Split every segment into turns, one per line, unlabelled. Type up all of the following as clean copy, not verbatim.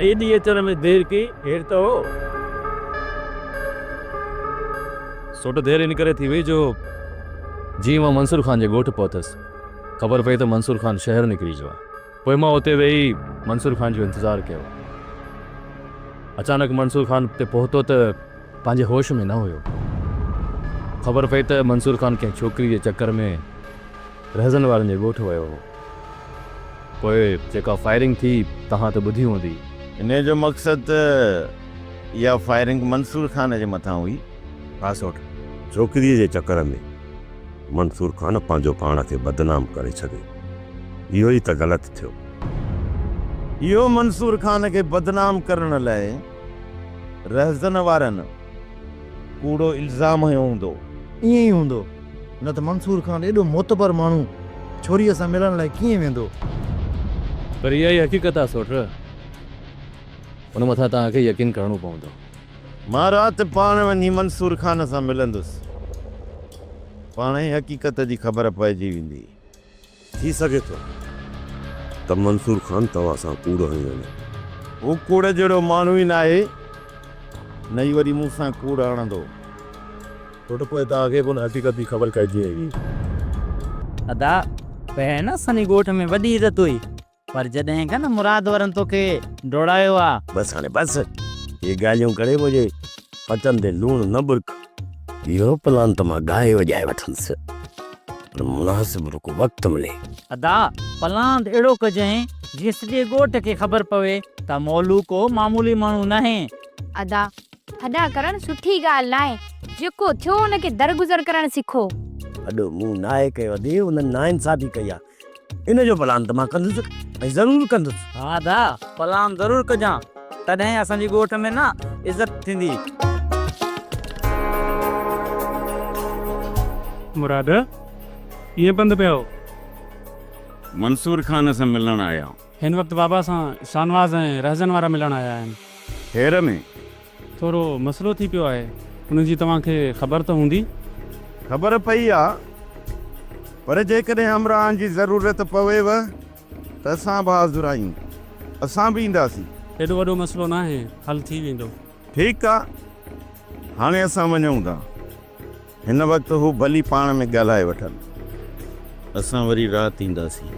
एॾी अचण में देरि की हेर त हो।
सोट देरि इन करे थी वई जो जीअं मां मंसूर खान जे ॻोठ पहुतसि, ख़बर पई त मंसूर खान शहर निकिरी वियो आहे। पोइ मां उते वेही मंसूर खान जो इंतज़ारु कयो। अचानक मंसूर खान उते पहुतो त पंहिंजे होश में न हुयो। ख़बर पई त मंसूर खान कंहिं छोकिरी जे चकर में रहज़न वारनि जे ॻोठ वियो हो। पोइ जेका फायरिंग थी तव्हां त ॿुधी हूंदी।
इन जो मक़सदु इहा फायरिंग मंसूर खान जे मथां हुई।
हा सोट, छोकिरीअ जे चकर में मंसूर खान पंहिंजो पाण खे बदनाम करे छॾे। इहो ई त ग़लति थियो।
इहो मंसूर खान खे बदनाम करण लाइ रहज़न वारनि कूड़ो इल्ज़ाम हयो हूंदो।
ईअं ई हूंदो, न त मंसूर खान एॾो मोतबर माण्हू छोरीअ सां मिलण लाइ कीअं वेंदो।
पर इहा ई हक़ीक़त आहे सोट, उन मथां तव्हांखे यकीन करणो पवंदो।
मां राति पाण वञी मंसूर खान सां मिलंदुसि, पाण ई हक़ीक़त जी ख़बर पइजी वेंदी।
थी सघे थो त मंसूर खान तव्हां सां कूड़ हणी वञे।
हू कूड़ जहिड़ो माण्हू ई न आहे, न ई वरी मूं सां कूड़ हणंदो।
सोट, पोइ तव्हांखे कोन हक़ीक़त जी ख़बर कइजी वेंदी।
अदा पहिरियों न असांजी ॻोठ में वॾी इज़त हुई, पर जॾहिं खां न मुराद वारनि तोखे डोड़ायो आहे।
बसि हाणे बसि, ये ॻाल्हियूं करे मुंहिंजे पचनि ते लूणु न बुरक। इहो प्लान त मां गाए वॼाए वठंदुसि, पर मुनासिब रुको वक़्तु मिले।
अदा प्लान अहिड़ो कजांइ जीअं सॼे ॻोठ खे ख़बर पवे त मौलू को मामूली माण्हू न आहे।
अदा अदा करण सुठी ॻाल्हि न आहे, जेको थियो हुनखे दरगुज़र करणु सिखो।
अॾो मूं नाहे कयो अॼु उन्हनि नाइंसाफ़ी कई आहे। इन जो प्लान त मां कंदुसि ऐं ज़रूरु कंदुसि।
हा अदा प्लान ज़रूरु कजां, तॾहिं असांजी ॻोठ में न इज़त थींदी।
मुराद ईअं बंदि पियो।
मंसूर खान सां मिलण आया।
हिन वक़्तु बाबा सां शानवाज़ ऐं रहज़न वारा मिलण आया आहिनि।
हेर में
थोरो मसइलो थी पियो आहे, उनजी तव्हांखे ख़बर त हूंदी।
ख़बर पई आहे, पर जेकॾहिं हमराहनि जी ज़रूरत पवेव त असां बि हाज़ुर आहियूं, असां बि ईंदासीं।
एॾो वॾो मसइलो न आहे, हल थी वेंदो।
ठीकु आहे, हाणे असां वञूं था। हिन वक़्तु हू भली पाण में ॻाल्हाए वठनि, असां वरी राति ईंदासीं।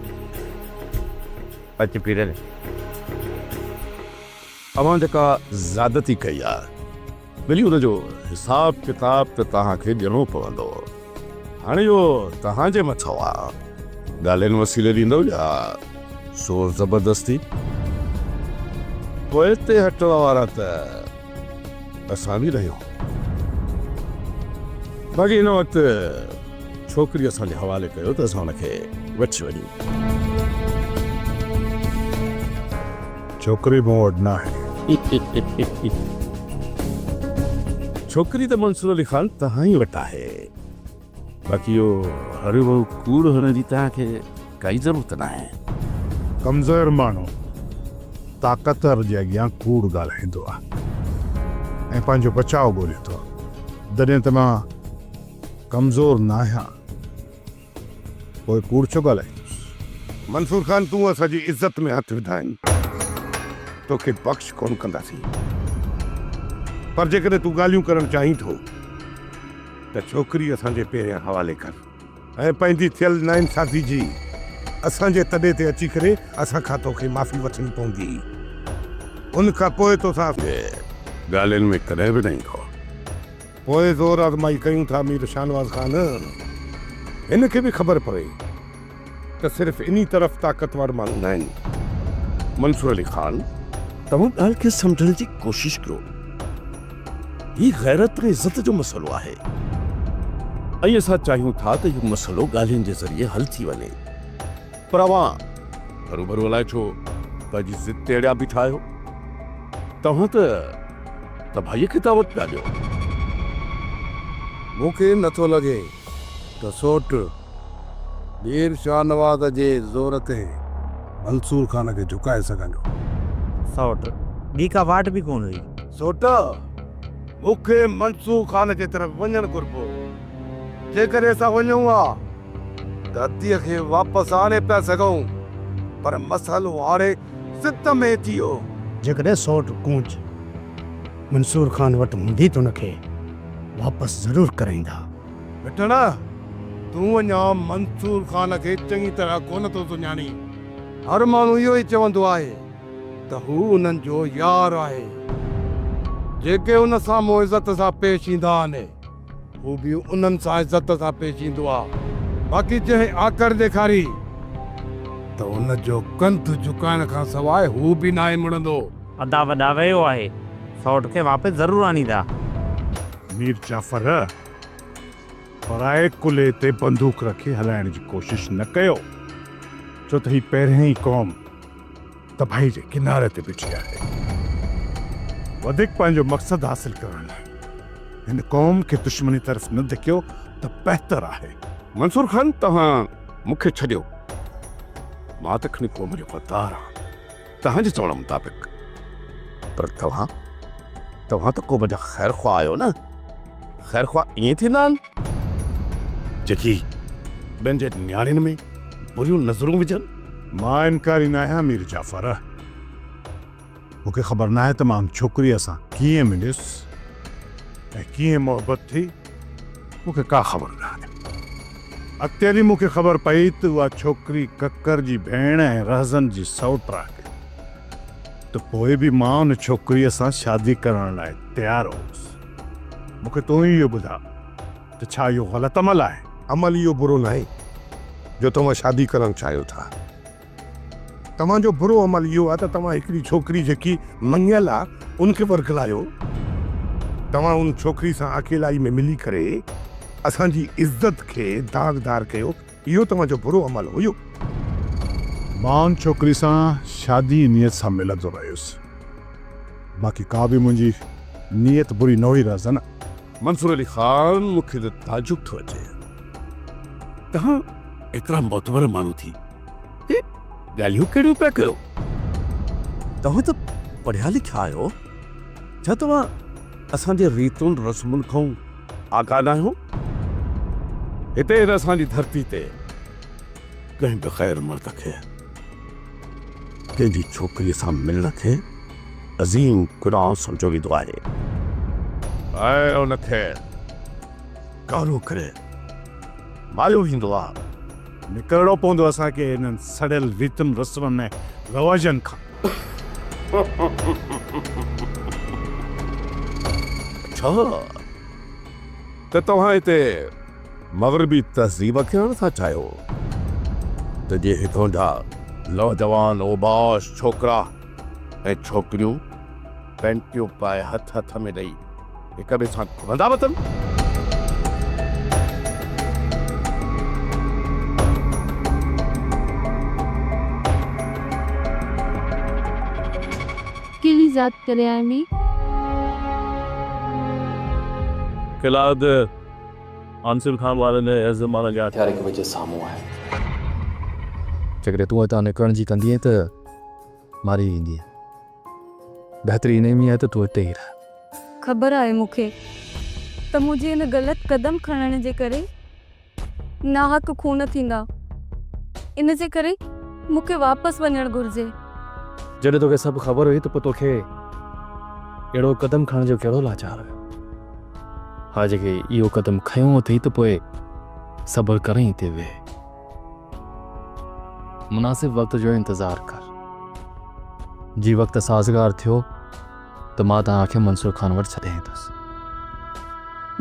अच पीरल,
अवां जेका ज़्यादती कई आहे, भली उनजो हिसाब किताब त तव्हांखे ॾियणो पवंदो। हाणे इहो तव्हांजे मथां आहे, ॻाल्हियुनि वसीले ॾींदव या ज़ोर ज़बरदस्ती। पोइ हिते हटण वारा त असां बि रहियूं। बाक़ी हिन वक़्तु छोकिरी असांजे हवाले कयो त असां हुनखे वठी वञूं। छोकिरी मूं वटि न आहे। छोकिरी त मंसूर अली खान तव्हां ई वटि आहे। बाक़ी इहो हर वहु कूड़ हुन जी तव्हांखे काई ज़रूरत न आहे।
कमज़ोर माण्हू ताक़तवर जे अॻियां कूड़ ॻाल्हाईंदो आहे ऐं पंहिंजो बचाव ॻोल्हे थो। जॾहिं त मां कमज़ोर न आहियां, पोइ कूड़ छो ॻाल्हाईंदुसि।
मंसूर खान, तूं असांजी इज़त में हथ विधाइन, तोखे बख़्श कोन कंदासीं। पर जेकॾहिं तूं ॻाल्हियूं करणु चाहीं थो त छोकिरी असांजे पहिरियां हवाले कर ऐं पंहिंजी थियल नाइंसाफ़ी जी असांजे तॾे ते अची करे असां खां तोखे माफ़ी वठणी पवंदी। उन खां पोइ तोसां ॻाल्हियुनि में कॾहिं बि न ईंदो। पोइ ज़ोर आज़माई कयूं था मीर शानवाज़ खान। हिन खे बि ख़बर पवे त सिर्फ़ु इन तरफ़ ताक़तवर माण्हू न आहिनि। मंसूर अली खान, तव्हां ॻाल्हि खे सम्झण जी कोशिश करो। ही गैरत ऐं इज़त जो मसइलो आहे ऐं असां चाहियूं था त इहो मसइलो ॻाल्हियुनि जे ज़रिए हल थी वञे। पर अवां भरू भरू अलाए छो पंहिंजी ज़िद ते अड़िया बीठा आहियो। तव्हां त भाईअ खे दावत पिया ॾियो। मूंखे नथो लॻे त सोट मीर शाहनवाज़ जे ज़ोर ते मंसूर खान खे झुकाए सघंदो।
सौट ॿी का वाट बि कोन हुई।
सोट, मूंखे मंसूर खान जे तरफ़ वञणु घुरिबो। जेकॾहिं असां वञूं हा त अतीअ खे वापसि आणे पिया सघूं, पर मसइलो हाणे ज़िद में थी वियो।
जेकॾहिं सौट कूंज मंसूर खान वटि हूंदी त हुनखे वापसि ज़रूरु कराईंदा।
मिठड़ा तूं अञा मंसूर खान खे चङी तरह कोन थो सुञाणी। हर माण्हू इहो ई चवंदो आहे त हू उन्हनि जो यार आहे। जेके उन सां इज़त सां पेश ईंदा आहिनि हू बि उन्हनि सां इज़त सां पेश ईंदो आहे। बाक़ी जंहिं आकर ॾेखारी त उन जो कंध झुकाइण खां सवाइ हू बि नाहे मुड़ंदो।
अदा वॾा वियो आहे, सौट खे वापसि ज़रूरु आणींदा।
मीर जाफ़र पराए कुल्हे ते बंदूक रखी हलाइण जी कोशिश न कयो, छो त ही पहिरियों ई क़ौम तबाही जे किनारे ते बीठी आहे। वधीक पंहिंजो मक़सदु हासिल करण लाइ हिन क़ौम खे दुश्मनी तरफ़ न धिकियो त बहितर आहे।
मंसूर खान तव्हां मूंखे छॾियो, मां त खणी क़ौम जो ग़द्दार आहियां तव्हांजे चवण मुताबिक़। पर तव्हां त क़ौम जा ख़ैर ख़्वाह आहियो न। ख़ैर ख़्वाह ईअं थींदा आहिनि जेकी ॿियनि जे न्याणियुनि में बुरियूं नज़रूं विझनि।
मां इनकारी न आहियां मीर जाफ़र। मूंखे ख़बर न आहे त मां छोकिरीअ सां कीअं मिलियुसि ऐं कीअं मोहबत थी, मूंखे का ख़बर न आहे। अॻिते हली मूंखे ख़बर पई त उहा छोकिरी ककर जी भेण ऐं रहज़न जी सौट आहे, त पोइ बि मां उन छोकिरीअ सां शादी करण लाइ तयारु हुउसि। मूंखे तूं ई इहो ॿुधा त छा इहो ग़लति अमल आहे?
अमल इहो बुरो न आहे जो तव्हां शादी करणु चाहियो था। तव्हांजो बुरो अमल इहो आहे त तव्हां हिकिड़ी छोकिरी जेकी मंगियल आहे उनखे वरगलायो। तव्हां उन छोकिरी सां अकेलाई में मिली करे असांजी इज़त खे दाग़दार कयो। इहो तव्हांजो बुरो अमल हुयो।
मां उन छोकिरी सां शादी नियत सां मिलंदो रहियुसि, बाक़ी का बि मुंहिंजी नियत बुरी न हुई रहज़न।
मंसूर अली ख़ान, मूंखे त ताजुब थो अचे तव्हां एतिरा मोतबर माण्हू थी ॻाल्हियूं कहिड़ियूं पिया कयो? तव्हां त पढ़िया लिखिया आहियो, छा तव्हां असांजे रीतुनि रस्मुनि खां आगाह न आहियो? हिते असांजी धरती ते कंहिं बि ख़ैर मर्द खे कंहिंजी छोकिरीअ सां मिलण खे अज़ीम गुनाह सम्झो वेंदो आहे ऐं उनखे कारो करे मारियो वेंदो आहे।
निकिरणो पवंदो असांखे हिननि सड़ियल रीतुनि रस्मनि ऐं रवाजनि खां।
छा त तव्हां हिते मग़रिबी तहज़ीब खे नथा चाहियो त जे हितां जा नौजवान ओबाश छोकिरा ऐं छोकिरियूं पेंटियूं पाए हथ हथ में ॾेई हिक ॿिए सां घुमंदा वतनि?
कहिड़ी ज़ात करे आईंदी?
क़िलाद आंसिल खान वारनि ने ज़माना जा
हथियार की वजह साम्हूं आहे।
जेकॾहिं तूं हितां निकिरण जी कंदीअ त मारी ईंदी। बहितरी इन में आहे त तूं हिते ई रह।
ख़बर आहे मूंखे त मुंहिंजे हिन ग़लति क़दम खणण जे करे नाहक खून थींदा। इन जे करे मूंखे वापसि वञणु घुरिजे।
जॾहिं तोखे सभु ख़बर हुई त पोइ तोखे अहिड़ो क़दम खणण जो कहिड़ो लाचार हुयो? हा, जेके इहो क़दम खयों अथई त पोइ सब्र करें हिते वेह। मुनासिब वक़्त जो इंतज़ारु कर। जी वक़्त साज़गार थियो त मां तव्हांखे मंसूर खान वटि छॾे ईंदुसि।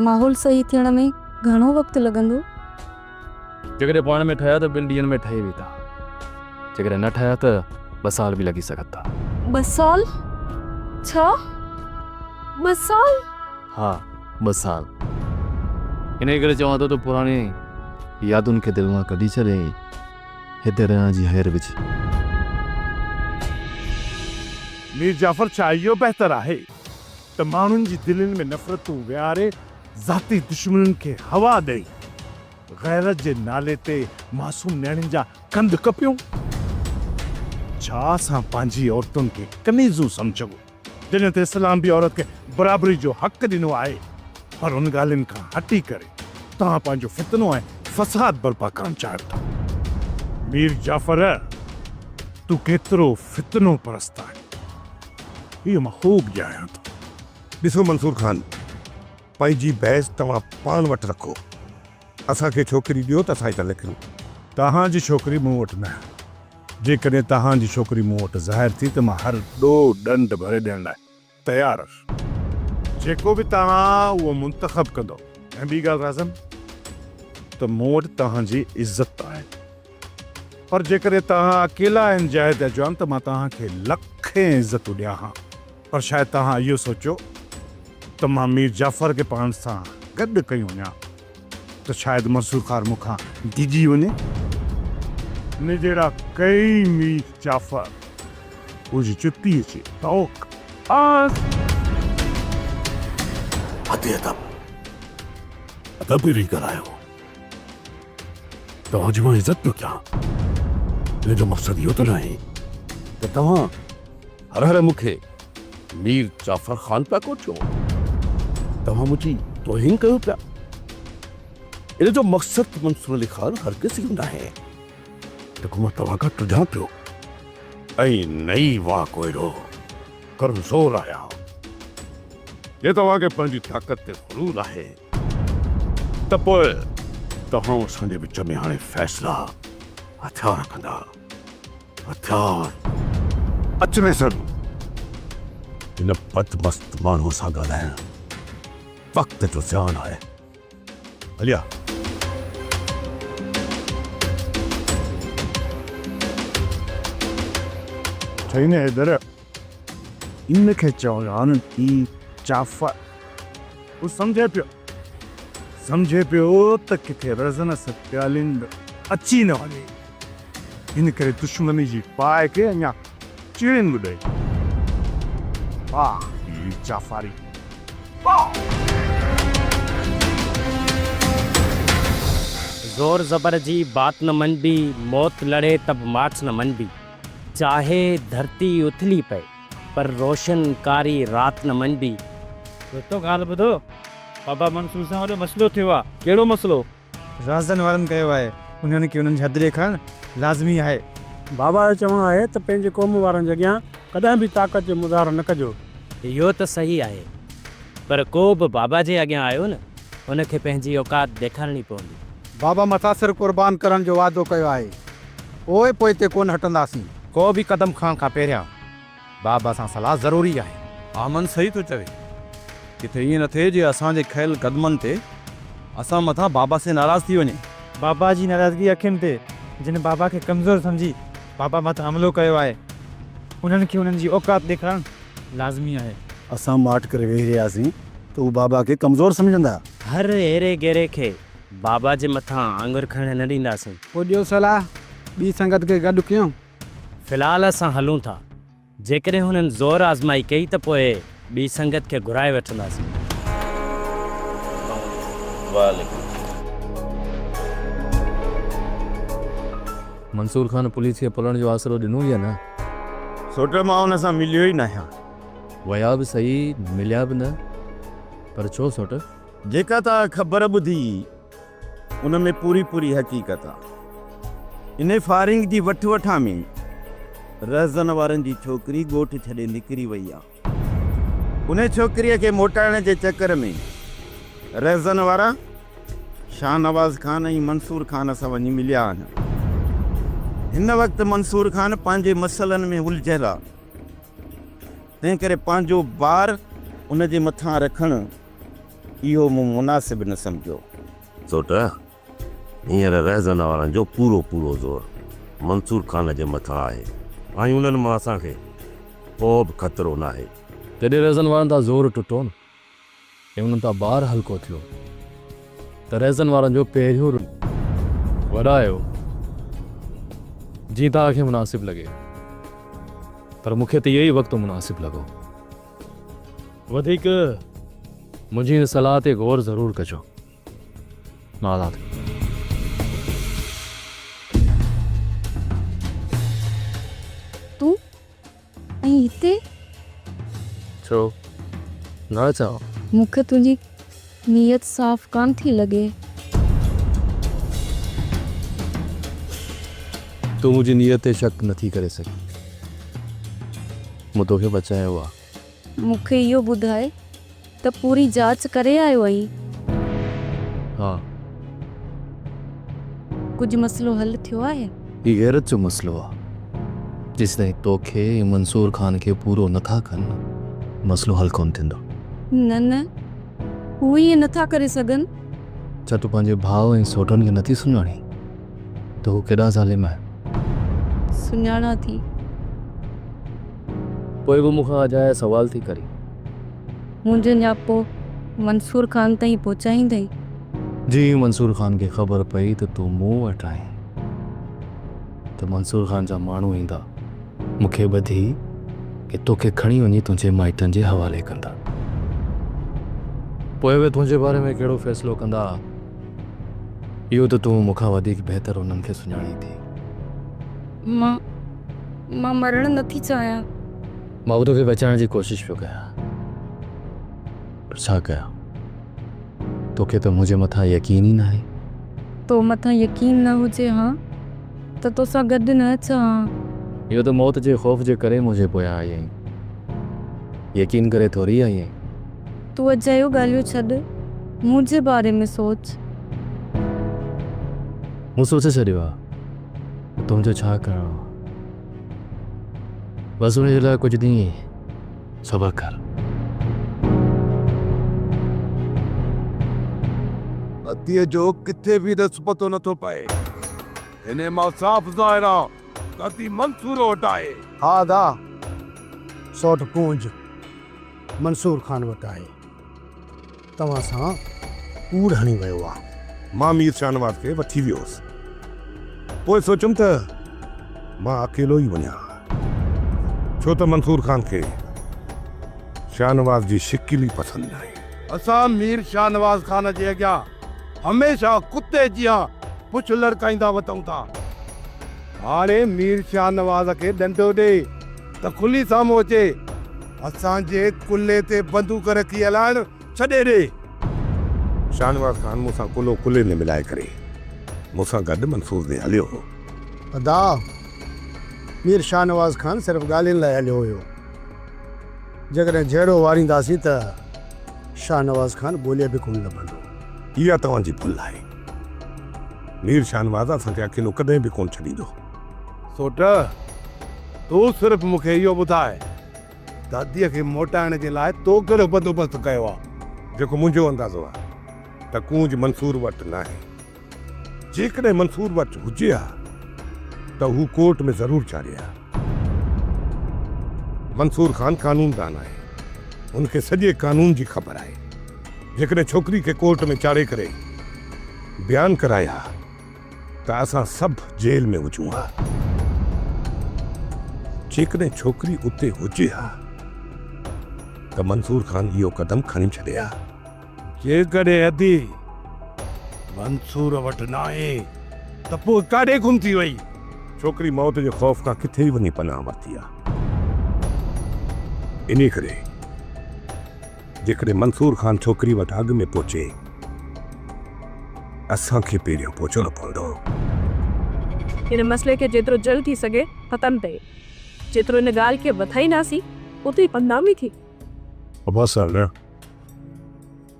माहौल सही थियण में घणो वक़्तु लॻंदो?
जेकॾहिं पाण में ठहिया त 2 ॾींहंनि में ठही वेंदा। जेकॾहिं न ठहिया त 2 साल बि लॻी सघनि था।
2 साल? छा 2 साल?
हा, 2 साल। इन करे चवां थो त पुराणी यादुनि खे दिलि मां कढी छॾे, हिते रहण जी हैर विझ।
मीर जाफ़र, छा इहो बहितर आहे त माण्हुनि जी दिलनि में नफ़रतूं विहारे ज़ाती दुश्मनुनि खे हवा ॾेई गैरत जे नाले ते मासूम नियाणियुनि जा कंध कपियूं? छा असां पंहिंजी औरतुनि खे कनीज़ूं सम्झूं जॾहिं त इस्लाम बि औरत खे बराबरी जो हक़ ॾिनो आहे? पर उन ॻाल्हियुनि खां हटी करे तव्हां पंहिंजो फितनो ऐं फसाद बर्पा करणु चाहियो था। मीर जाफ़र, तूं केतिरो फितनो परस्त आहे। इहो मां ख़ूब ॼाणां थो।
ॾिसो मंसूर खान, पंहिंजी बहस तव्हां पाण वटि रखो। असांखे छोकिरी ॾियो त असां हितां लिखूं।
तव्हांजी छोकिरी मूं वटि न आहे। जेकॾहिं तव्हांजी छोकिरी मूं वटि ज़ाहिर थी त मां हर ॾोह ॾंड भरे ॾियण लाइ तयारु हुयुसि। जेको बि तव्हां उहो मुंतख़ब कंदो। ऐं ॿी ॻाल्हि राज़न, त मूं वटि तव्हांजी इज़त आहे। पर जेकॾहिं तव्हां अकेला आहिनि जाइ ते अचो त मां तव्हांखे लखें इज़तूं ॾियां हा। पर शायदि तव्हां इहो सोचो त मां मीर जाफ़र खे पाण सां गॾु कयूं वञा त शायदि मंसूर खान मूंखां डिॼी वञे। ने जहिड़ा कई मीर जाफ़र उनजी चुप्पी अचे तौक अदब बि करायो। तव्हांजी मां इज़त पियो कयां। हिन जो मक़सदु इहो त न आहे
त तव्हां हर हर मूंखे मीर जाफ़र ख़ान पिया कोचो। तव्हां मुंहिंजी तौहीन कयो पिया। इन जो मक़सदु मंसूर अली ख़ान हरगिज़ इहो न आहे
त मां तव्हां खां टुझां पियो ऐं नई वाह कोयरो कमज़ोर आहियां। जे तव्हांखे पंहिंजी ताक़त ते ग़ुरूर आहे त पोइ तव्हां असांजे विच में हाणे फ़ैसिला हथियार कंदा। हथियार अचने सर हिन बदमस्त माण्हू सां ॻाल्हाइण वक़्त जो ज़्यान आहे। हलिया ठहीने इधर इनखे चवनि थी जाफ़र। हू सम्झे पियो त किथे रज़न सां प्यालिंद अची न वञे। इन करे दुश्मनी जी पाए खे अञा चिड़िन बि ॾे। वाह जाफ़ारी
ज़ोर ज़बर जी बात न मनबी, मौत लड़े तब मार्च न मनबी। चाहे धरती उथली पए पर रोशन कारी रात न मनबी।
तो ॻाल्हि ॿुधो, बाबा मंसूर सां वॾो मसइलो थियो आहे। कहिड़ो मसइलो?
राज़न वारनि कयो आहे, उन्हनि खे उन्हनि जी हद ॾेखारणु लाज़मी आहे।
बाबा जो चवणु आहे त पंहिंजे क़ौम वारनि जे अॻियां कॾहिं बि ताक़त जो मुज़ाहिरो न कजो।
इहो त सही आहे, पर को बि बाबा जे अॻियां आयो न, उनखे पंहिंजी औकात ॾेखारणी पवंदी।
बाबा मतासिर क़ुर्बान करण जो वाइदो कयो आहे। पोइ हिते कोन हटंदासीं। को बि क़दम खणण खां पहिरियां बाबा सां सलाह ज़रूरी आहे।
आमन सही थो चवे। किथे ईअं न थिए जे असांजे खयल क़दमनि ते असां मथां बाबा से नाराज़ थी वञे।
बाबा जी नाराज़गी अखियुनि ते जिन बाबा खे कमज़ोर सम्झी बाबा मथां हमलो कयो आहे, उन्हनि खे उन्हनि जी औकात ॾेखारणु लाज़मी आहे।
असां माठ करे वेही रहियासीं त उहे बाबा खे कमज़ोर सम्झंदा।
हर अहिड़े गेरे खे बाबा जे मथां आंगुर खणण न ॾींदासीं।
पोइ ॾियो सलाह, ॿी संगत खे गॾु कयूं।
फ़िलहाल असां हलूं था। जेकॾहिं हुननि ज़ोर आज़माई कई त पोइ ॿी संगत खे घुराए वठंदासीं।
मंसूर खान पुलिस खे पुलण जो आसरो ॾिनो या न?
सोट मां हुन सां मिलियो ई न आहियां।
वया बि सही, मिलिया बि न। पर छो सोट?
जेका तव्हां ख़बर ॿुधी उन में पूरी हक़ीक़त आहे। इन फायरिंग जी वठा में रज़न वारनि जी छोकिरी ॻोठु छॾे निकिरी वई आहे। उन छोकिरीअ खे मोटाइण जे चकर में रज़न वारा शाहनवाज़ खान ऐं मंसूर खान सां वञी मिलिया आहिनि। हिन वक़्तु मंसूर खान पंहिंजे मसइलनि में उलझियल आहे, तंहिं करे पंहिंजो ॿार उन जे मथां रखणु इहो मूं मुनासिब न सम्झो। सोट हींअर रज़न वारनि जो पूरो ज़ोर मंसूर खान जे मथां आहे ऐं उन्हनि मां असांखे को बि ख़तरो न आहे।
तॾहिं रज़न वारनि तां ज़ोर टुटो न ऐं उन्हनि तां ॿार हल्को थियो त रज़न वारनि जो पहिरियों वॾायो जीअं तव्हांखे मुनासिबु लॻे। पर मूंखे त इहो ई वक़्तु मुनासिबु लॻो। वधीक मुंहिंजी हिन सलाह ते गौर ज़रूरु कजो। मां आज़ादु।
तूं ऐं हिते
छो न चओ?
मूंखे तुंहिंजी नीयत साफ़ कान थी लॻे।
तूं मुंहिंजी नीयत ते शक नथी करे सघी। मूं तोखे बचायो आहे।
मूंखे इहो ॿुधाए त पूरी जांच करे आयो आहीं,
हाँ,
कुझु मसइलो हल थियो आहे?
ये गैरत जो मसलो आहे। जेसिताईं तोखे ऐं मंसूर खान खे पूरो नथा कनि मसलो हल कोन थींदो।
न न, हू ईअं नथा करे सघनि।
छा तूं पंहिंजे भाउ ऐं सोटनि खे नथी सुञाणी त हू केॾा ज़ालिम आहे?
सुञाणा थी।
पोइ बि मूंखां अजाया सवाल थी करी।
मुंहिंजो न्यापो मंसूर खान ताईं पहुचाईंदई।
जी मंसूर खान खे ख़बर पई त तूं मूं वटि आहीं त मंसूर खान जा माण्हू ईंदा, मूंखे ॿधी कि तोखे खणी वञी तुंहिंजे माइटनि जे हवाले कंदा। पोइ बि तुंहिंजे बारे में कहिड़ो फ़ैसिलो कंदा इहो त तूं मूंखां वधीक बहितर उन्हनि खे सुञाणी थी।
मां मरणु नथी चाहियां।
मां बि तोखे बचाइण जी कोशिशि पियो कयां, पर छा कयां? तोखे त मुंहिंजे मथां यकीन ई न आहे।
तो मथां यकीन न हुजे हां त तोसां गॾु न चाहियां।
इहो त मौत जे ख़ौफ़ जे करे मुंहिंजे पोयां आई आहीं, यकीन करे थोरी आई आहीं।
तूं अजायो ॻाल्हियूं छॾ, मुंहिंजे बारे में सोच।
मूं सोचे छॾियो आहे त तुंहिंजो छा करिणो आहे। बसि उनजे लाइ कुझु ॾींहं सब्र कर।
अतीअ जो किथे बि रस पतो नथो पए। हिन मां साफ़ ज़ाहिर आहे त अती मंसूर वटि आहे।
हा दा, सौट पूंज मंसूर खान वटि आहे। तव्हां सां कूड़ हणी वियो आहे।
मां मीर शाहनवाज़ खे वठी वियोसि। पोइ सोचियुमि त मां अकेलो ई वञा, छो त मंसूर खान खे शाहनवाज़ जी शिकिल ई पसंदि आहे। असां मीर शाहनवाज़ खान जे अॻियां हमेशा कुते जियां पुछ लड़काईंदा वतऊं था। हाणे मीर शाहनवाज़ खे डंडो ॾे त खुली साम्हूं अचे, असांजे कुल्ले ते बंदूक रखी हलाइण छॾे ॾे। शाहनवाज़ खान मूंसां कुल्लो कुल्ले में मिलाए करे मूंसां गॾु मंसूर ॾे हलियो हो।
अदा, मीर शाहनवाज़ खान सिर्फ़ु ॻाल्हियुनि लाइ हलियो हुयो। जेकॾहिं जहिड़ो वारींदासीं त शाहनवाज़ खान ॿोलीअ बि कोन लभंदो।
इहा तव्हांजी भुल आहे। मीर शाहनवाज़ असांखे अकेलो कॾहिं बि कोन छॾींदो। सोट, तूं सिर्फ़ु मूंखे इहो ॿुधाए दादीअ खे मोटाइण जे लाइ तो कहिड़ो बंदोबस्तु कयो आहे। जेको मुंहिंजो अंदाज़ो आहे त कूंज मंसूर वटि न आहे। जेकॾहिं मंसूर वटि हुजे हा त हू कोर्ट में ज़रूरु चाढ़े हा। मंसूर खान कानूनदान आहे, हुनखे सॼे कानून जी ख़बर आहे। जेकॾहिं छोकिरी खे कोर्ट में चाढ़े करे बयानु कराया त असां सभु जेल में हुजूं हा। जेकॾहिं छोकिरी उते हुजे हा त मंसूर खान इहो कदम खणी छॾे हा। जेकॾहिं अदी मंसूर वटि न आहे त पोइ काॾे गुम थी वई? छोकिरी मौत जे ख़ौफ़ खां किथे ई वञी पनाह वरिती आहे। इन करे जेकॾहिं मंसूर खान छोकिरी वटि अॻु में पहुचे, असांखे पहिरियों पहुचणो पवंदो।
हिन मसइले खे जेतिरो जल्द थी सघे ख़तमु थिए, जेतिरो हिन ॻाल्हि खे वधाईंदासीं ओतिरी बदनामी थी।
बसि हल,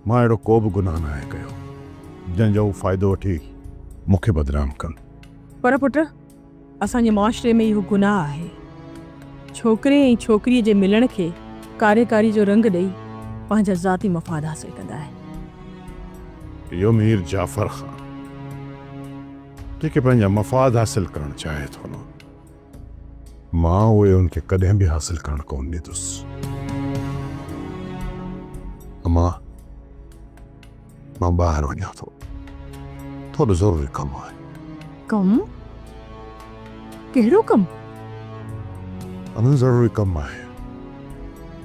मां अहिड़ो को बि गुनाह न आहे कयो जंहिंजो हू फ़ाइदो वठी मूंखे बदनाम कनि।
पर पुट, असांजे मुआशरे में इहो गुनाह आहे। छोकिरे ऐं छोकिरीअ जे मिलण खे कार्यकारी जो रंग ॾेई पंहिंजा ज़ाती मफ़ाद हासिल कंदा आहिनि।
इहो मीर जाफ़र ख़ान जेके पंहिंजा मफ़ाद हासिल करणु चाहे थो न, मां उहे उनखे कॾहिं बि हासिल करणु कोन ॾींदुसि। मां ॿाहिरि वञां थो, थोरो ज़रूरी कमु आहे।
कमु? कहिड़ो कमु?
अञा ज़रूरी कमु आहे,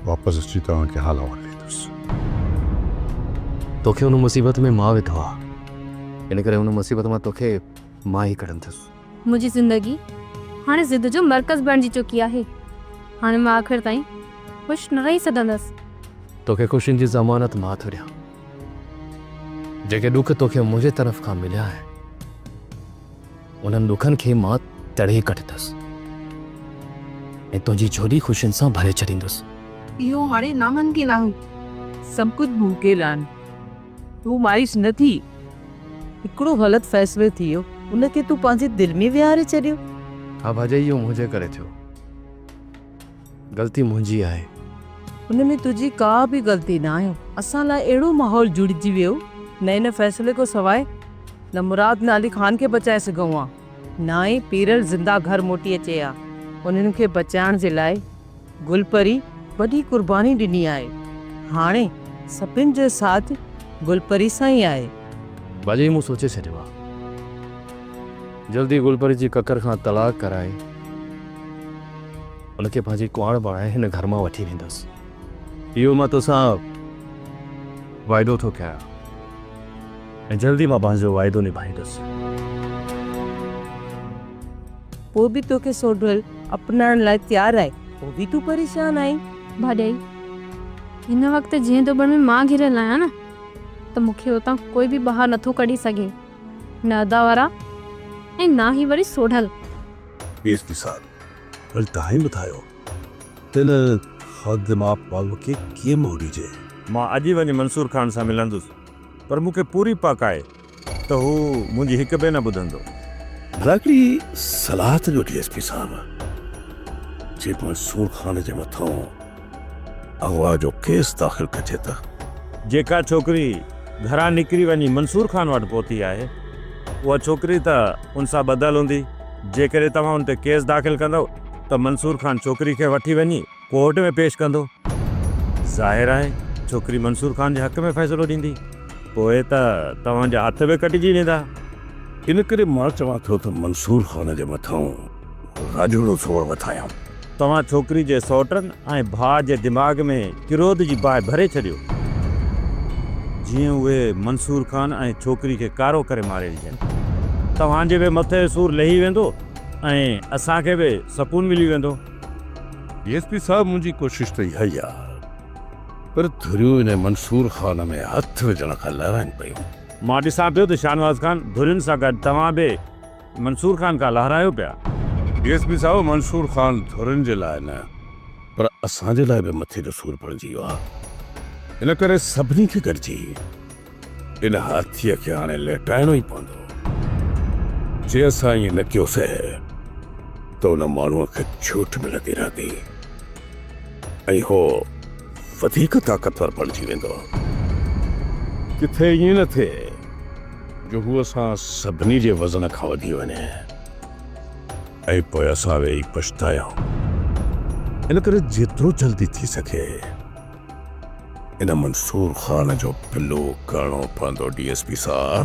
वापसि अची तव्हांखे हाल अहिवालु ॾींदुसि।
तोखे हुन मुसीबत में मां वेठो आहे, इन करे हुन मुसीबत मां तोखे मां ई कढंदुसि।
मुंहिंजी ज़िंदगी हाणे ज़िद जो मर्कज़ बणिजी चुकी आहे। हाणे मां आख़िर ताईं ख़ुशि न रही सघंदसि।
तोखे ख़ुशियुनि जी ज़मानत मां थो ॾियां। जेके ॾुख तोखे मुंहिंजे तरफ़ खां मिलिया आहिनि, उन्हनि ॾुखनि खे मां तड़े कढंदुसि ऐं तुंहिंजी झोली ख़ुशियुनि सां भरे छॾींदुसि।
इहो हाणे नामुमकिन आहे। सभु कुझु मुमकिन आहिनि। तूं मायूस न थी। हिकिड़ो ग़लति फ़ैसिलो थी वियो, उनखे तूं पंहिंजे दिलि में विहारे छॾियो।
हा भाॼी इहो मुंहिंजे करे थियो, ग़लती मुंहिंजी आहे।
हुन में तुंहिंजी का बि ग़लती न आहे। असां लाइ अहिड़ो माहौल जुड़िजी वियो, न हिन फ़ैसिले खां सवाइ न मुराद न अली ख़ान खे बचाए सघूं हा, न ई पीरल ज़िंदा घर मोटी अचे हा। उन्हनि खे बचाइण जे लाइ गुलपरी वॾी कुर्बानी ॾिनी आहे। हाणे सभिनि जो साथ गुलपरी सां ई आहे।
भाॼी मूं सोचे छॾियो आहे, जल्दी गुलपरी जी ककर खां तलाक कराए उनखे पंहिंजी कुंवार बणाए हिन घर मां वठी वेंदुसि। इहो मां तोसां वाइदो थो कयां ऐं जल्दी मां पंहिंजो वाइदो निभाईंदुसि।
पोइ बि तोखे सोढल अपनाइण लाइ तयारु आहे, पोइ बि तूं परेशान आहीं।
भाॼाई हिन वक़्तु जीअं दोबड़ में मां घिरियल आहियां न, त मूंखे उतां कोई बि ॿाहिरि नथो कढी सघे, न अदावारा ऐं ना ही वरी सोढल।
एसपी साहब, वरी तव्हां ई ॿुधायो तिन हद मां पाल खे कीअं मोड़ीजे?
मां अॼु वञी मंसूर खान सां मिलंदुसि, पर मूंखे पूरी पक आहे त हू मुंहिंजी हिकु बि न ॿुधंदो।
भला हिकिड़ी सलाह त ॾियो डीएसपी साहब, जे मंसूर खान जे मथां अगवा जो केस दाख़िल कजे त
जेका छोकिरी घरां निकिरी वञी मंसूर खान वटि पहुती आहे, उहा छोकिरी त उन सां ॿधल हूंदी। जेकॾहिं तव्हां उन ते केस दाख़िल कंदव त मंसूर खान छोकिरी खे वठी वञी कोर्ट में पेश कंदो। ज़ाहिर आहे छोकिरी मंसूर खान जे हक़ में फ़ैसिलो ॾींदी, पोइ त तव्हांजा हथ बि कटिजी वेंदा।
इन करे मां चवां थो त मंसूर खान जे मथां राजोड़ो सोड़ वठायां।
तव्हां छोकिरी जे सौटनि ऐं भाउ जे दिमाग़ में किरोध जी बाहि भरे छॾियो, जीअं उहे मंसूर खान ऐं छोकिरी खे कारो करे मारे ॾिजनि। तव्हांजे बि मथे सूर लही वेंदो ऐं असांखे बि सकून मिली वेंदो।
डीएसपी साहब, मुंहिंजी कोशिशि त इहा ई आहे, पर धुरियूं इन मंसूर खान में हथ विझण खां लहराइनि पियूं।
मां ॾिसां पियो त शाहनवाज़ खान धुरियुनि सां गॾु तव्हां बि मंसूर खान खां लहरायो पिया।
डीएसपी साहब, मंसूर खान धुरियुनि जे लाइ न, पर असांजे लाइ बि मथे जो सूर पड़जी वियो आहे। इन करे सभिनी खे गॾिजी इन हाथीअ खे हाणे लेटाइणो ई पवंदो। जे असां ईअं न कयोसीं त उन माण्हूअ खे छूट मिलंदी रहंदी ऐं हो वधीक ताक़तवर बणिजी वेंदो। किथे ईअं न थिए जो हू असां सभिनी जे वज़न खां वधी वञे ऐं पोइ असां वेही पछतायूं। इन करे जेतिरो जल्दी थी सघे इन मंसूर खान जो पिल्लो करणो पवंदो डीएसपी साहब।